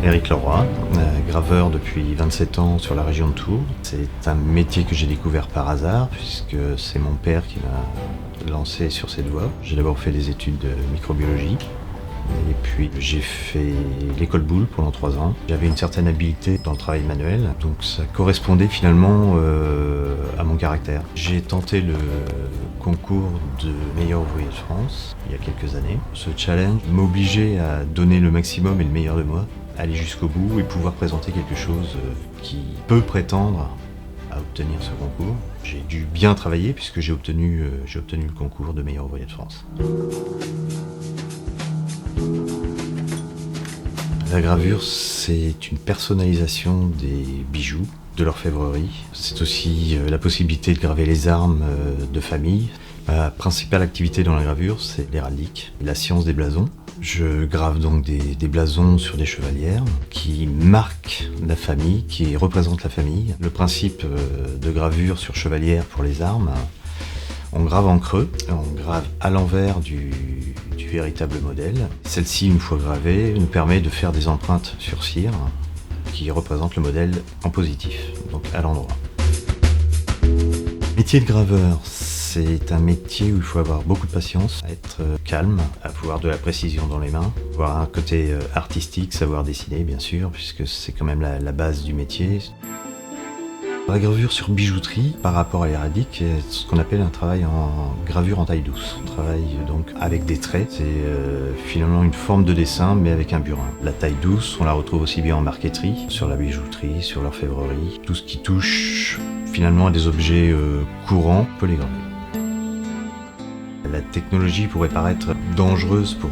Éric Leroy, graveur depuis 27 ans sur la région de Tours. C'est un métier que j'ai découvert par hasard puisque c'est mon père qui m'a lancé sur cette voie. J'ai d'abord fait des études de microbiologie et puis j'ai fait l'école Boulle pendant 3 ans. J'avais une certaine habileté dans le travail manuel, donc ça correspondait finalement à mon caractère. J'ai tenté le concours de meilleur ouvrier de France il y a quelques années. Ce challenge m'obligeait à donner le maximum et le meilleur de moi, aller jusqu'au bout et pouvoir présenter quelque chose qui peut prétendre à obtenir ce concours. J'ai dû bien travailler puisque j'ai obtenu le concours de meilleur ouvrier de France. La gravure, c'est une personnalisation des bijoux, de l'orfèvrerie. C'est aussi la possibilité de graver les armes de famille. Ma principale activité dans la gravure, c'est l'héraldique, la science des blasons. Je grave donc des blasons sur des chevalières qui marquent la famille, qui représentent la famille. Le principe de gravure sur chevalière pour les armes, on grave en creux, on grave à l'envers du véritable modèle. Celle-ci, une fois gravée, nous permet de faire des empreintes sur cire qui représentent le modèle en positif, donc à l'endroit. Métier de graveur, c'est un métier où il faut avoir beaucoup de patience, être calme, avoir de la précision dans les mains, avoir un côté artistique, savoir dessiner bien sûr, puisque c'est quand même la base du métier. La gravure sur bijouterie, par rapport à l'héraldique, c'est ce qu'on appelle un travail en gravure en taille douce. On travaille donc avec des traits, c'est finalement une forme de dessin mais avec un burin. La taille douce, on la retrouve aussi bien en marqueterie, sur la bijouterie, sur l'orfèvrerie. Tout ce qui touche finalement à des objets courants, on peut les graver. La technologie pourrait paraître dangereuse pour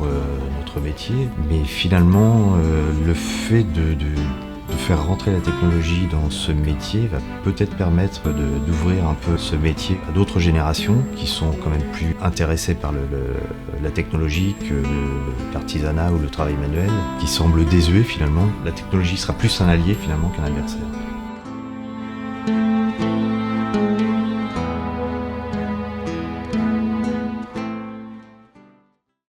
notre métier, mais finalement le fait de faire rentrer la technologie dans ce métier va peut-être permettre d'ouvrir un peu ce métier à d'autres générations qui sont quand même plus intéressées par la technologie que l'artisanat ou le travail manuel, qui semble désuet finalement. La technologie sera plus un allié finalement qu'un adversaire.